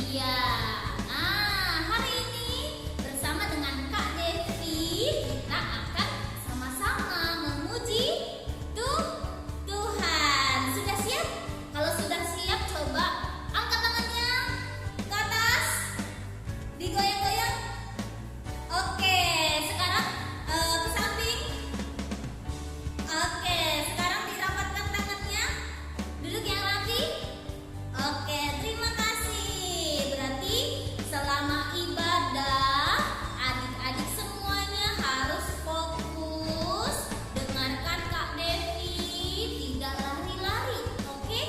Iya. Nah, hari ini bersama dengan Kak Devi kita akan sama-sama memuji Tuhan. Sudah siap? Kalau sudah siap, coba angkat tangannya ke atas, digoyang-goyang. Oke, sekarang ke samping. Oke, sekarang dirapatkan tangannya. Duduk yang rapi. Oke, terima kasih. Berarti selama ibadah, adik-adik semuanya harus fokus dengarkan Kak Devi, tidak lari-lari. Oke?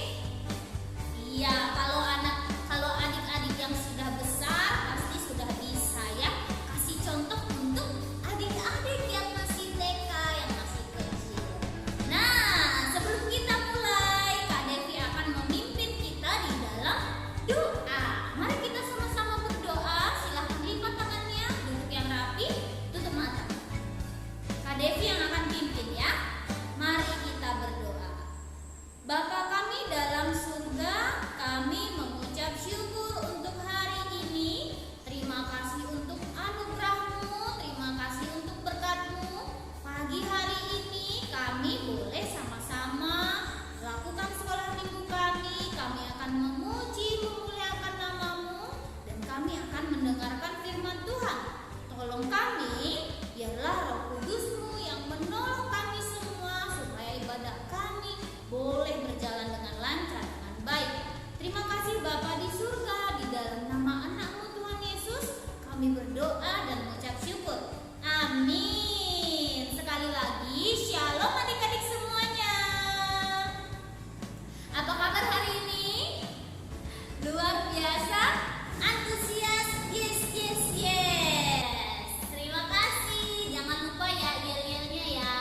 Iya, kalau adik-adik yang sudah besar pasti sudah bisa ya. Kasih contoh untuk adik-adik yang masih TK, yang masih kecil. Nah, sebelum kita mulai, Kak Devi akan memimpin kita di dalam doa. Mari kita sama-sama berdoa. Silahkan lipat tangannya, duduk yang rapi, tutup mata. Kak Devi yang akan pimpin ya. Mari kita berdoa. Bapa kami dalam surga, kami mengucap syukur untuk hari ini. Terima kasih untuk anugerah-Mu, terima kasih untuk berkat-Mu. Pagi hari ini kami boleh sama-sama lakukan sekolah minggu kami. Kami akan memuji, memuliakan nama-Mu, dan kami akan mendengarkan firman Tuhan. Tolong kami, biarlah Roh Kudus-Mu yang menolong kami semua supaya ibadah kami boleh berjalan dengan lancar, dengan baik. Terima kasih Bapa di surga, di dalam nama anak-Mu Tuhan Yesus, kami berdoa dan mengucap syukur. Amin. Sekali lagi, shalom adik-adik semuanya. Apa kabar hari ini? Luar biasa, antusias, yes, yes, yes. Terima kasih, jangan lupa ya yel-yelnya ya.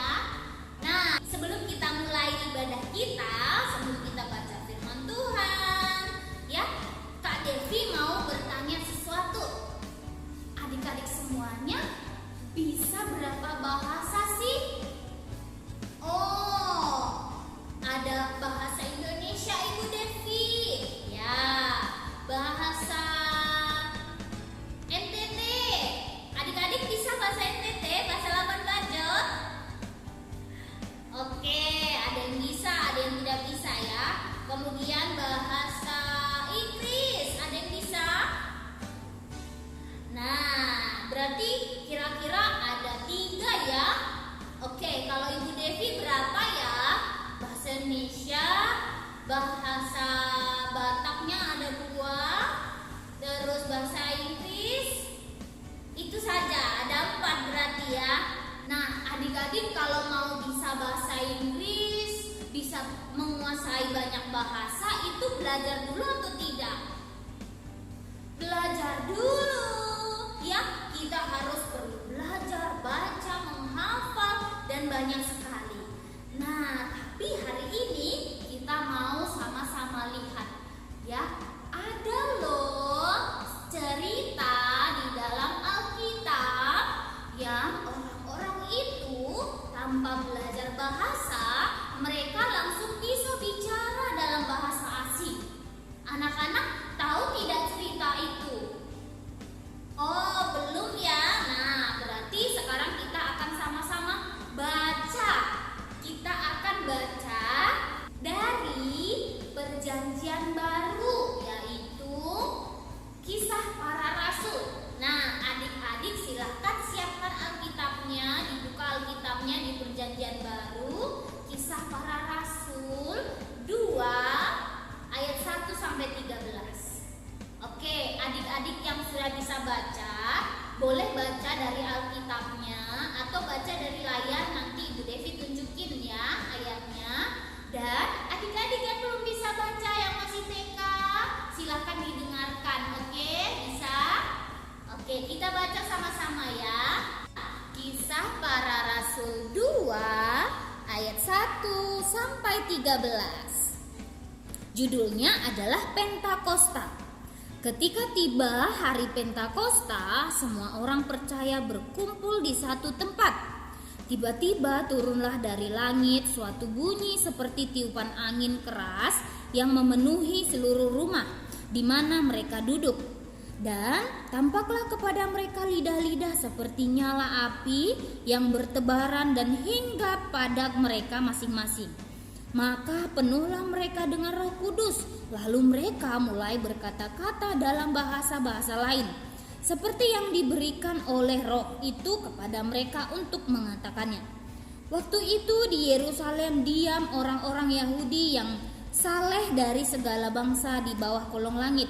Nah, sebelum kita mulai ibadah kita, sebelum kita baca firman Tuhan, ya, Kak Devi mau bertanya sesuatu. Adik-adik semuanya bisa berapa bahasa sih? Oh, ada bahasa Indonesia Ibu Devi, ya, bahasa NTT. Adik-adik bisa bahasa NTT, bahasa Labuan Bajo? Oke, ada yang bisa, ada yang tidak bisa ya. Kemudian bahasa Inggris, ada yang bisa? Nah, berarti kira-kira ada 3 ya. Oke, kalau Ibu Devi berapa ya? Bahasa Indonesia, bahasa Bataknya ada 2, terus bahasa Inggris itu saja, ada 4 berarti ya. Nah, adik-adik kalau mau bisa bahasa Inggris, bisa menguasai banyak bahasa, itu belajar dulu atau tidak? Belajar dulu ya, kita harus perlu belajar, baca, menghafal, dan banyak sekali. Nah, tapi hari ini kita mau sama-sama lihat ya, ada loh cerita di dalam Alkitab yang orang-orang itu tanpa belajar bahasa, mereka langsung bisa bicara dalam bahasa asing. Anak-anak tahu tidak cerita itu? Oh, belum ya? Nah, berarti sekarang kita akan sama-sama baca. Kita akan baca dari Perjanjian Baru, yaitu Kisah Para Rasul. Nah, adik-adik silahkan siapkan Alkitabnya, dibuka Alkitabnya di Perjanjian Baru, Kisah Para Rasul 2 ayat 1 sampai 13. Oke, adik-adik yang sudah bisa baca, boleh baca dari Alkitabnya atau baca dari layar, nanti Ibu Devi tunjukin ya ayatnya. Dan adik-adik yang belum bisa baca, yang masih TK, silahkan didengarkan. Oke, bisa? Oke, kita baca sama-sama ya. Kisah Para Rasul 2 ayat 1 sampai 13. Judulnya adalah Pentakosta. Ketika tiba hari Pentakosta, semua orang percaya berkumpul di satu tempat. Tiba-tiba turunlah dari langit suatu bunyi seperti tiupan angin keras yang memenuhi seluruh rumah. di mana mereka duduk. Dan tampaklah kepada mereka lidah-lidah seperti nyala api yang bertebaran dan hinggap pada mereka masing-masing. Maka penuhlah mereka dengan Roh Kudus, lalu mereka mulai berkata-kata dalam bahasa-bahasa lain, seperti yang diberikan oleh Roh itu kepada mereka untuk mengatakannya. Waktu itu di Yerusalem diam orang-orang Yahudi yang saleh dari segala bangsa di bawah kolong langit.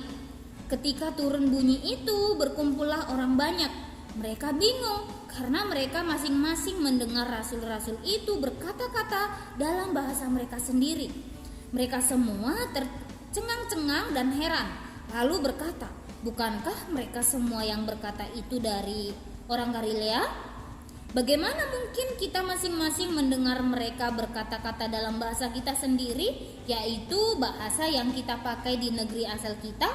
Ketika turun bunyi itu, berkumpullah orang banyak. Mereka bingung karena mereka masing-masing mendengar rasul-rasul itu berkata-kata dalam bahasa mereka sendiri. Mereka semua tercengang-cengang dan heran, lalu berkata, "Bukankah mereka semua yang berkata itu dari orang Galilea? Bagaimana mungkin kita masing-masing mendengar mereka berkata-kata dalam bahasa kita sendiri, yaitu bahasa yang kita pakai di negeri asal kita?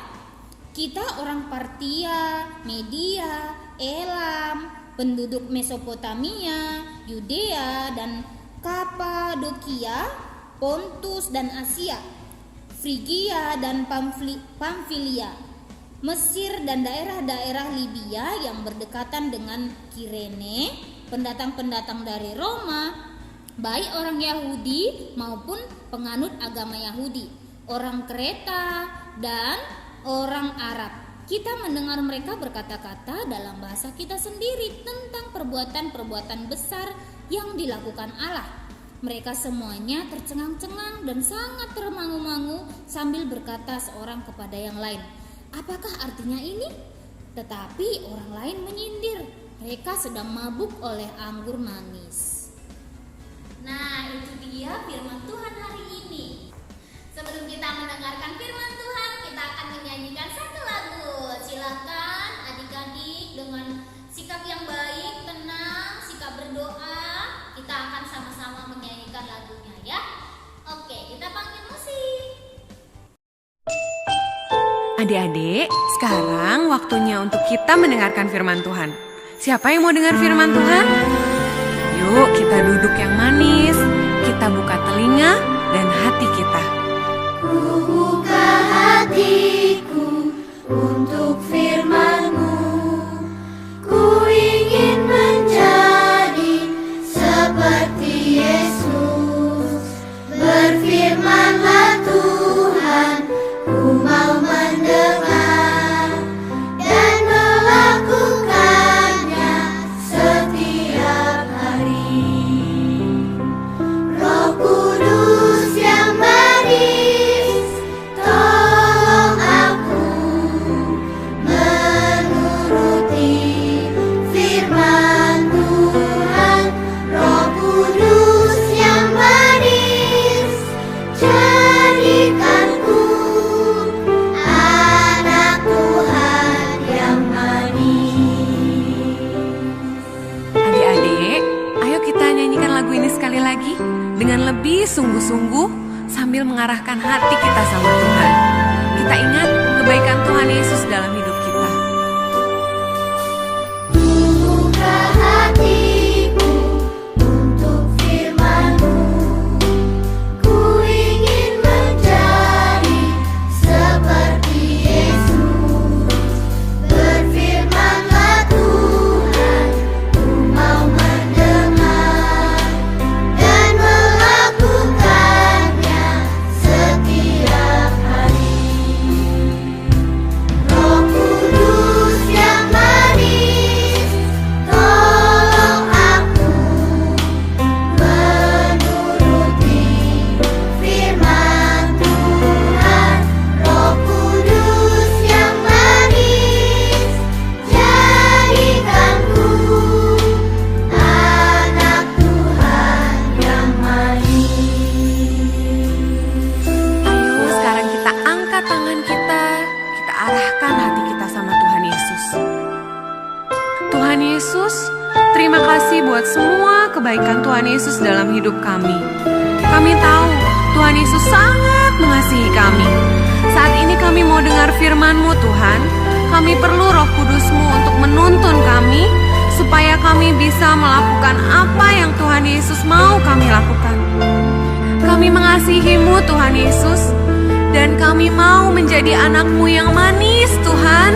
Kita orang Partia, Media, Elam, penduduk Mesopotamia, Yudea dan Kapadokia, Pontus dan Asia, Frigia dan Pamfilia, Mesir dan daerah-daerah Libya yang berdekatan dengan Kirene, pendatang-pendatang dari Roma, baik orang Yahudi maupun penganut agama Yahudi, orang Kreta dan orang Arab. Kita mendengar mereka berkata-kata dalam bahasa kita sendiri tentang perbuatan-perbuatan besar yang dilakukan Allah. Mereka semuanya tercengang-cengang dan sangat termangu-mangu sambil berkata seorang kepada yang lain, "Apakah artinya ini?" Tetapi orang lain menyindir, mereka sedang mabuk oleh anggur manis. Nah, itu dia firman Tuhan hari ini. Sebelum kita mendengarkan firman Tuhan, kita akan menyanyikan satu lagu. Silakan adik-adik dengan sikap yang baik, tenang, sikap berdoa, kita akan sama-sama menyanyikan lagunya ya. Oke, kita panggil musik. Adik-adik, sekarang waktunya untuk kita mendengarkan firman Tuhan. Siapa yang mau dengar firman Tuhan? Yuk kita duduk yang manis, kita buka telinga dan hati kita. Ku buka hatiku untuk firman-Mu. Ku ingin menjadi seperti Yesus. Berfirmanlah Tuhan, ku mau mendengar dan melakukannya setiap hari. Roh Kudus yang manis, tolong aku menuruti firman Tuhan. Roh Kudus yang manis, jadikanku anak Tuhan yang manis. Adik-adik, ayo kita nyanyikan lagu ini sekali lagi dengan lebih sungguh-sungguh sambil mengarahkan hati kita sama Tuhan. Kita ingat kebaikan Tuhan Yesus dalam hidup kita. Buka hatiku untuk firman-Mu. Ku ingin menjadi seperti Yesus. Berfirmanlah Tuhan, ku mau mendengar dan melakukannya setiap hari. Roh Kudus yang manis, tolong aku menuruti firman Tuhan. Roh Kudus yang manis, jadikanku anak Tuhan yang manis. Ayo sekarang kita angkat tangan kita arahkan hati kita sama Tuhan Yesus. Tuhan Yesus, terima kasih buat semua kebaikan Tuhan Yesus dalam hidup kami. Kami tahu Tuhan Yesus sangat mengasihi kami. Saat ini kami mau dengar firman-Mu Tuhan. Kami perlu Roh Kudus-Mu untuk menuntun kami supaya kami bisa melakukan apa yang Tuhan Yesus mau kami lakukan. Kami mengasihi-Mu Tuhan Yesus, Dan kami mau menjadi anak-Mu yang manis, Tuhan.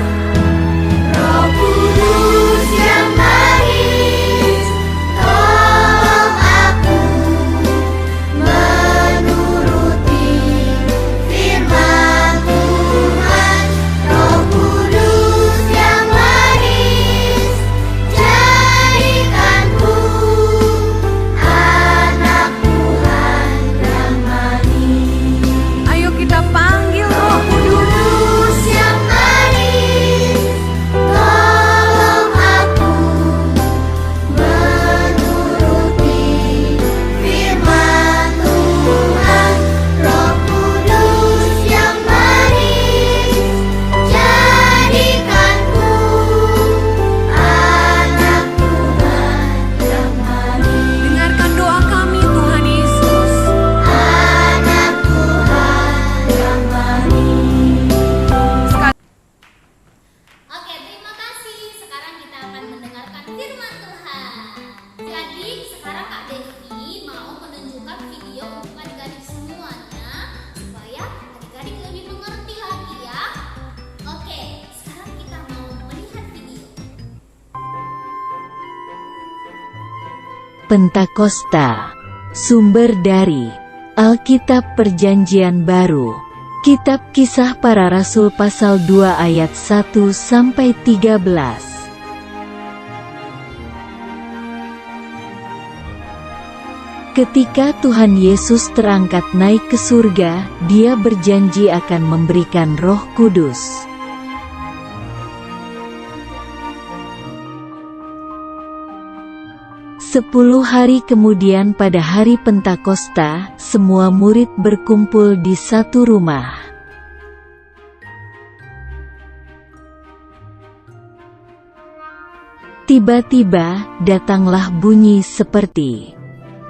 Roh Kudus yang manis, tolong aku menuruti firman Tuhan. Roh Kudus yang manis, jadikanku anak Tuhan yang manis. Ayo kita panggil Roh Kudus. Kudus yang manis, tolong aku menuruti firman Tuhan. Roh Kudus yang manis, jadikanku anak Tuhan yang manis. Dengarkan doa kami, Tuhan Yesus. Anak Tuhan yang manis. Oke, terima kasih. Sekarang kita akan mendengarkan firman Tuhan. Jadi, sekarang Kak Devi mau menunjukkan video untuk adik-adik semuanya supaya adik-adik lebih mengerti lagi ya. Oke, sekarang kita mau melihat video. Pentakosta, sumber dari Alkitab Perjanjian Baru, Kitab Kisah Para Rasul pasal 2 ayat 1 sampai 13. Ketika Tuhan Yesus terangkat naik ke surga, Dia berjanji akan memberikan Roh Kudus. Sepuluh hari kemudian pada hari Pentakosta, semua murid berkumpul di satu rumah. Tiba-tiba, datanglah bunyi seperti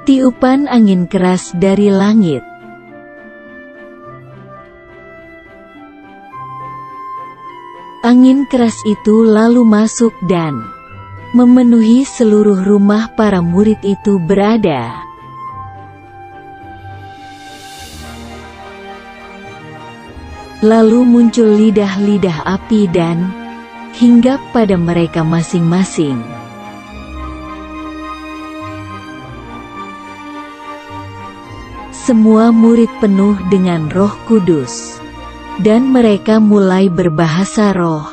tiupan angin keras dari langit. Angin keras itu lalu masuk dan memenuhi seluruh rumah para murid itu berada. Lalu muncul lidah-lidah api dan hinggap pada mereka masing-masing. Semua murid penuh dengan Roh Kudus, dan mereka mulai berbahasa roh.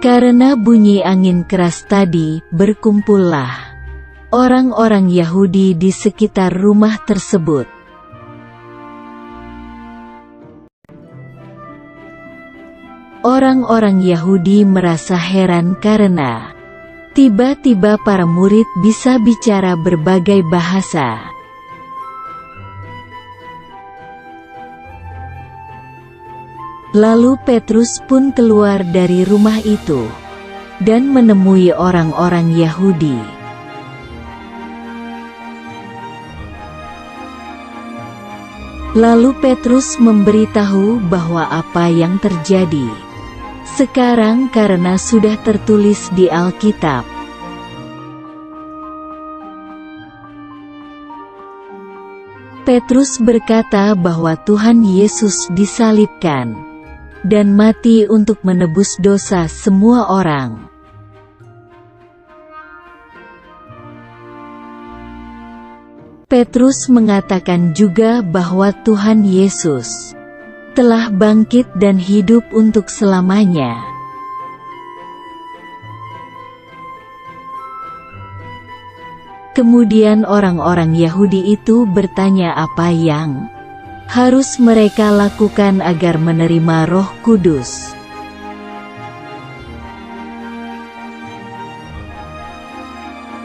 Karena bunyi angin keras tadi, berkumpullah orang-orang Yahudi di sekitar rumah tersebut. Orang-orang Yahudi merasa heran karena tiba-tiba para murid bisa bicara berbagai bahasa. Lalu Petrus pun keluar dari rumah itu dan menemui orang-orang Yahudi. Lalu Petrus memberitahu bahwa apa yang terjadi sekarang karena sudah tertulis di Alkitab. Petrus berkata bahwa Tuhan Yesus disalibkan dan mati untuk menebus dosa semua orang. Petrus mengatakan juga bahwa Tuhan Yesus telah bangkit dan hidup untuk selamanya. Kemudian orang-orang Yahudi itu bertanya apa yang harus mereka lakukan agar menerima Roh Kudus.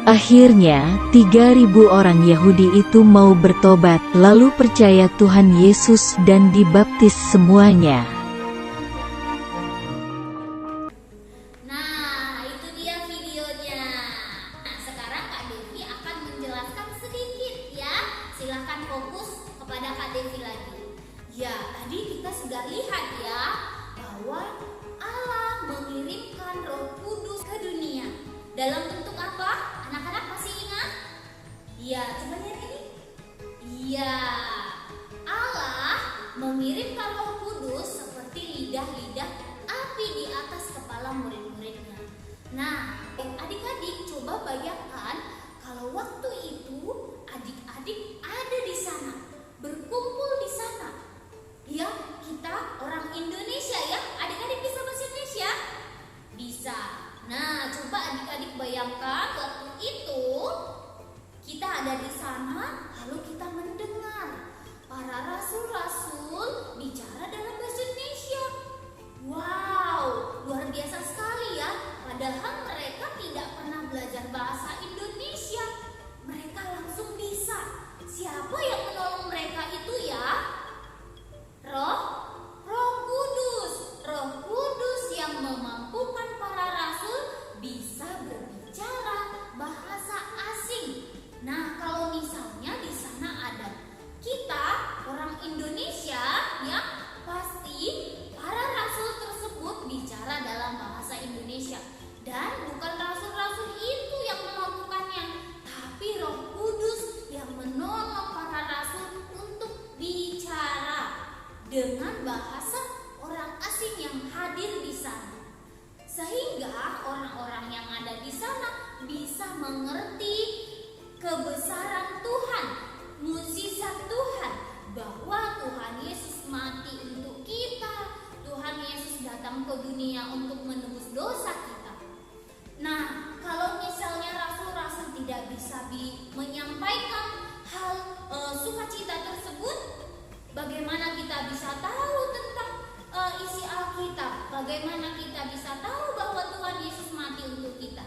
Akhirnya, 3.000 orang Yahudi itu mau bertobat, lalu percaya Tuhan Yesus dan dibaptis semuanya. Nah, itu dia videonya. Nah, sekarang Kak Devi akan menjelaskan sedikit ya. Silahkan fokus kepada Kak Devi lagi. Ya, tadi kita sudah lihat ya bahwa Allah mengirimkan Roh Kudus ke dunia. Dalam bentuk apa? Anak-anak masih ingat? Ya, coba lihat ini. Iya, Allah mengirimkan Roh Kudus seperti lidah-lidah api di atas kepala murid-muridnya. Nah, adik-adik coba bayangkan kalau waktu itu adik-adik ada di sana, berkumpul di sana. Ya, kita orang Indonesia ya. Adik-adik bisa bahasa Indonesia? Bisa. Nah, coba adik-adik bayangkan waktu itu kita ada di sana, lalu kita mendengar para rasul-rasul bicara dalam bahasa Indonesia. Wow, luar biasa sekali ya. Padahal mereka tidak pernah belajar bahasa Indonesia. Mereka langsung bisa. Siapa yang menolong mereka itu ya? Roh Kudus. Roh Kudus yang memampukan para rasul bisa berbicara bahasa asing. Nah, kalau misalnya di sana ada kita orang Indonesia ya, pasti para rasul tersebut bicara dalam bahasa Indonesia. Dan bukan rasul-rasul itu yang melakukannya, tapi Roh Kudus yang menolong para rasul untuk bicara dengan bahasa orang asing yang hadir di sana. Sehingga orang-orang yang ada di sana bisa mengerti kebesaran Tuhan, mukjizat Tuhan, bahwa Tuhan Yesus mati untuk kita, Tuhan Yesus datang ke dunia untuk menebus dosa kita. Nah, kalau misalnya rasul-rasul tidak bisa menyampaikan hal sukacita tersebut, bagaimana kita bisa tahu tentang isi Alkitab? Bagaimana kita bisa tahu bahwa Tuhan Yesus mati untuk kita?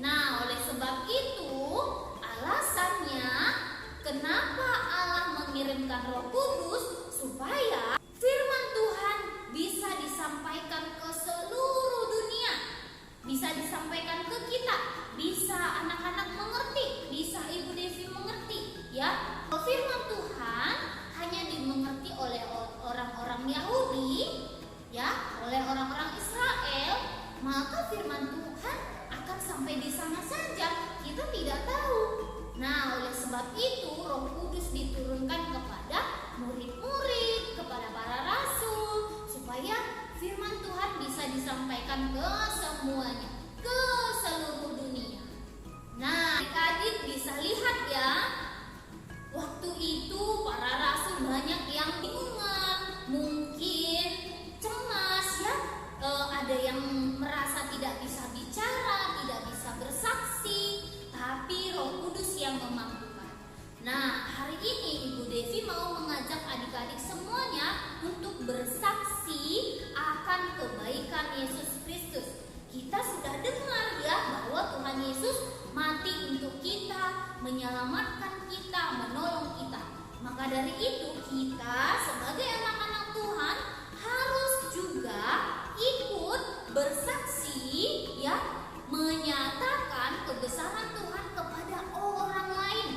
Nah, oleh sebab itu, alasannya kenapa Allah mengirimkan Roh Kudus supaya firman Tuhan bisa disampaikan ke seluruh dunia, bisa disampaikan ke kita, bisa anak-anak mengerti, bisa Ibu Devi mengerti, ya. Firman Tuhan hanya dimengerti oleh orang-orang Yahudi, ya, oleh orang-orang Israel, maka firman Tuhan akan sampai di sana saja, kita tidak tahu. Nah, oleh sebab itu Roh Kudus diturunkan kepada murid-murid, kepada para rasul, supaya firman Tuhan bisa disampaikan ke semuanya, ke seluruh dunia. Nah, adik-adik bisa lihat ya, waktu itu para rasul banyak yang bingungan, mungkin cemas ya, ada yang merasa tidak bisa bicara, tidak bisa bersaksi, tapi Roh Kudus yang memampukan. Nah, hari ini Ibu Devi mau mengajak adik-adik semuanya untuk bersaksi akan kebaikan Yesus Kristus. Kita sudah dengar ya bahwa Tuhan Yesus mati untuk kita, menyelamatkan kita, menolong kita. Maka dari itu kita sebagai anak-anak Tuhan harus juga ikut bersaksi ya, menyatakan kebesaran Tuhan kepada orang lain,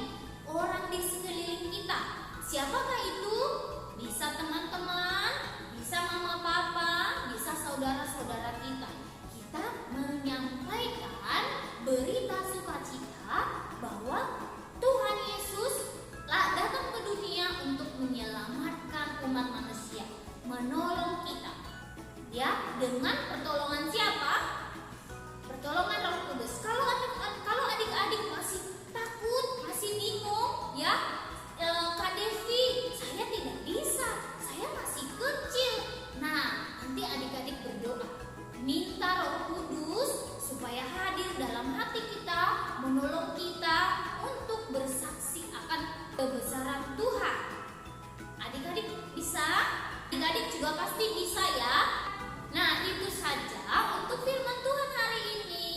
orang di sekeliling kita. Siapakah itu? Bisa teman-teman, bisa mama papa, bisa saudara-saudara kita. Kita menyampaikan berita sukacita bahwa Tuhan Yesus datang ke dunia untuk menyelamatkan umat manusia, menolong kita. Ya, dengan pertolongan siapa? Pertolongan Roh Kudus. Kalau adik-adik masih takut, masih bingung, ya, Kak Devi, saya tidak bisa, saya masih kecil. Nah, nanti adik-adik berdoa, minta Roh Kudus supaya hadir dalam hati kita, menolong kita untuk bersaksi akan kebesaran Tuhan. Adik-adik bisa? Adik-adik juga pasti bisa ya. Nah, itu saja untuk firman Tuhan hari ini.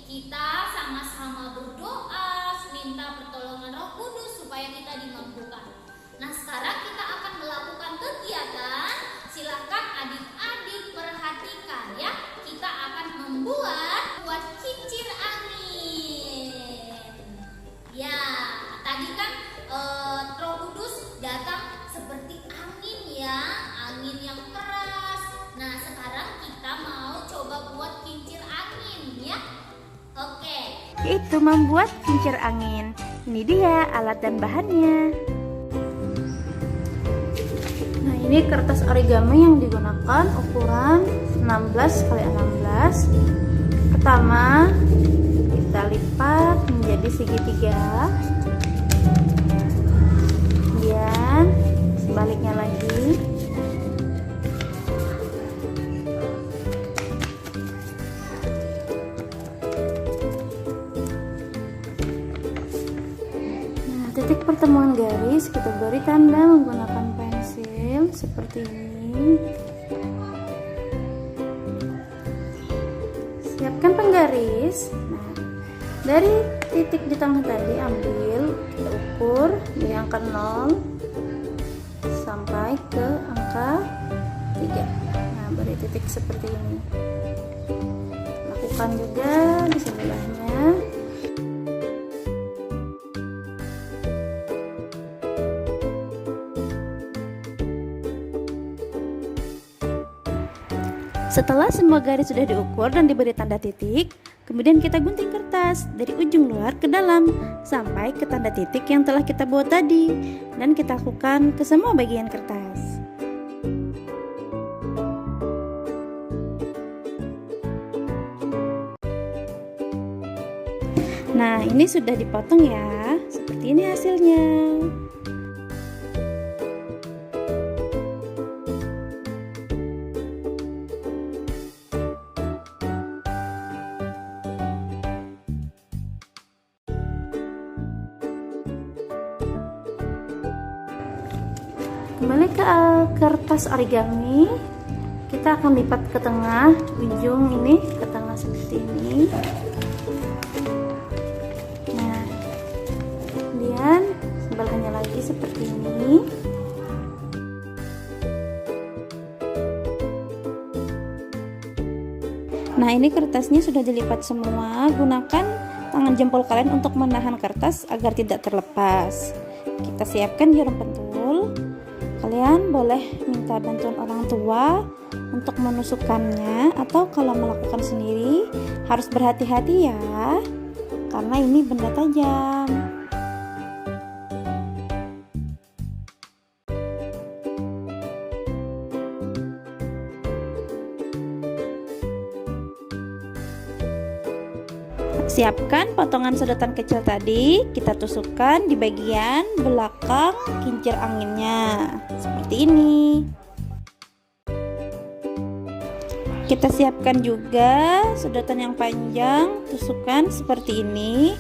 Kita sama-sama berdoa, minta pertolongan Roh Kudus supaya kita dimampukan. Nah, sekarang kita akan melakukan kegiatan. Silakan adik-adik perhatikan ya. Kita akan membuat kincir angin. Ya, tadi kan Roh Kudus datang seperti angin ya, angin yang keras. Nah, sekarang kita mau coba buat kincir angin ya. Oke. Yaitu membuat kincir angin. Ini dia alat dan bahannya. Nah, ini kertas origami yang digunakan ukuran 16 x 16. Pertama, kita lipat menjadi segitiga. Kemudian sebaliknya lagi. Titik pertemuan garis kita beri tanda menggunakan pensil seperti ini. Siapkan penggaris. Nah, dari titik di tengah tadi ambil, kita ukur dari angka 0 sampai ke angka 3. Nah, beri titik seperti ini. Lakukan juga di sebelahnya. Setelah semua garis sudah diukur dan diberi tanda titik, kemudian kita gunting kertas dari ujung luar ke dalam sampai ke tanda titik yang telah kita buat tadi, dan kita lakukan ke semua bagian kertas. Nah, ini sudah dipotong ya, seperti ini hasilnya. Kembali ke kertas origami, kita akan lipat ke tengah ujung ini, ke tengah seperti ini. Nah, kemudian sebelahnya lagi seperti ini. Nah, ini kertasnya sudah dilipat semua. Gunakan tangan jempol kalian untuk menahan kertas agar tidak terlepas. Kita siapkan jarum pentul. Kalian boleh minta bantuan orang tua untuk menusukkannya, atau kalau melakukan sendiri harus berhati-hati ya, karena ini benda tajam. Siapkan potongan sedotan kecil tadi, kita tusukkan di bagian belakang kincir anginnya seperti ini. Kita siapkan juga sedotan yang panjang, tusukkan seperti ini.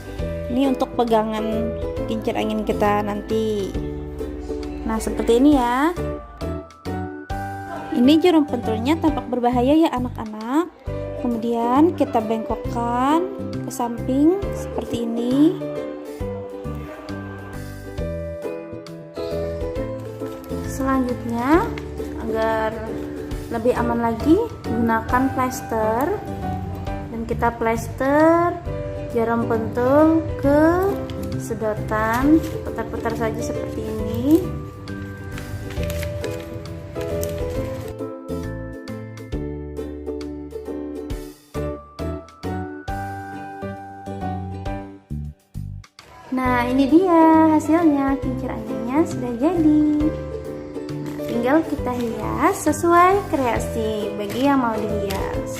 Ini untuk pegangan kincir angin kita nanti. Nah, seperti ini ya. Ini jarum pentulnya tampak berbahaya ya anak-anak. Kemudian kita bengkokkan ke samping seperti ini. Selanjutnya, agar lebih aman lagi, gunakan plester, dan kita plester jarum pentul ke sedotan, putar-putar saja seperti ini. Nah, ini dia hasilnya, kincir anginnya sudah jadi. Nah, tinggal kita hias sesuai kreasi bagi yang mau dihias.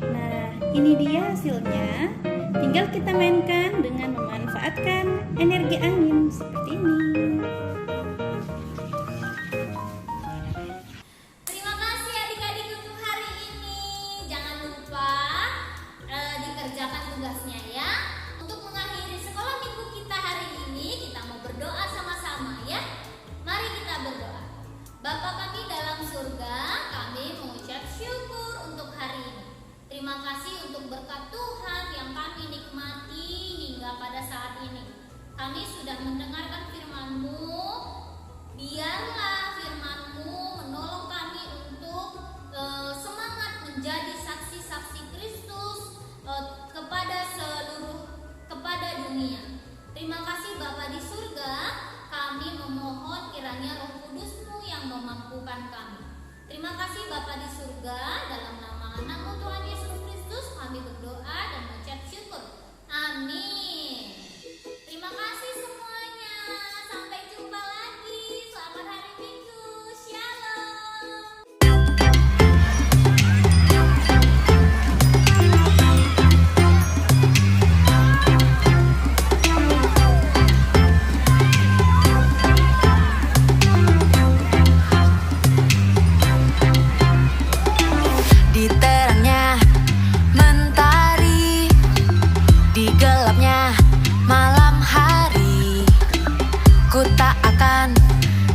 Nah, ini dia hasilnya. Tinggal kita mainkan dengan memanfaatkan energi angin seperti ini. Tugasnya ya. Untuk mengakhiri sekolah minggu kita hari ini, kita mau berdoa sama-sama ya. Mari kita berdoa. Bapa kami dalam surga, kami mengucap syukur untuk hari ini. Terima kasih untuk berkat Tuhan yang kami nikmati hingga pada saat ini. Kami sudah mendengarkan firman-Mu. Biarlah firman-Mu menolong kami untuk semangat menjadi saksi-saksi Kristus kepada dunia. Terima kasih Bapa di surga, kami memohon kiranya Roh Kudus-Mu yang memampukan kami. Terima kasih Bapa di surga, dalam nama anakmu Tuhan Yesus Kristus kami berdoa dan mengucap syukur. Amin. Terima kasih semuanya. Sampai jumpa lagi. Selamat hari Minggu. Shalom. Di terangnya mentari, di gelapnya malam hari, ku tak akan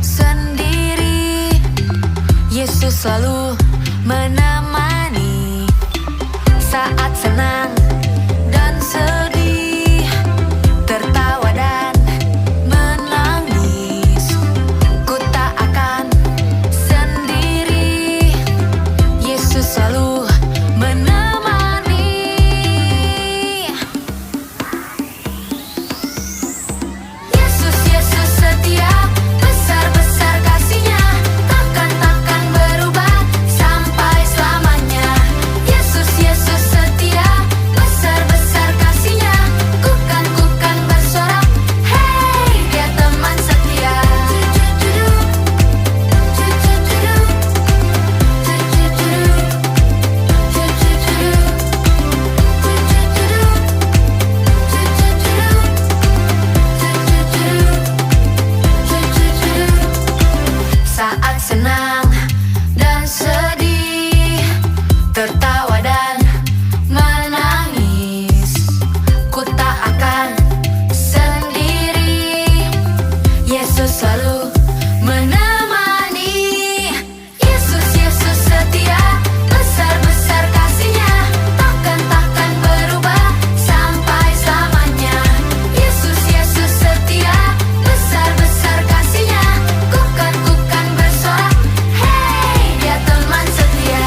sendiri. Yesus selalu menemani saat senang dan sedih, tertawa dan menangis. Ku tak akan sendiri. Yesus selalu menemani. Yesus, Yesus setia, besar-besar kasih-Nya, takkan berubah sampai selamanya. Yesus, Yesus setia, besar-besar kasih-Nya, ku kan bersorak, hey, Dia teman setia. Saat senang dan sedih, tertawa dan menangis, ku tak akan sendiri. Yesus selalu menemani. Yesus, Yesus setia, besar-besar kasih-Nya, takkan berubah sampai selamanya. Yesus, Yesus setia, besar-besar kasih-Nya, ku kan bersorak, hey, Dia teman setia.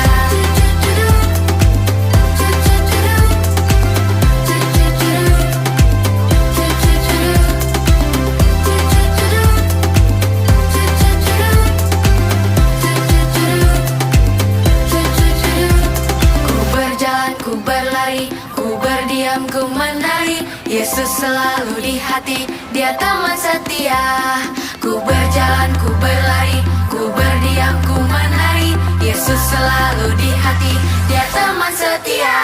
Ku berjalan, ku berlari, ku berdiam, ku menari. Yesus selalu di hati, Dia teman setia. Ku berjalan, ku berlari, ku berdiam, ku menari. Yesus selalu di hati, Dia teman setia.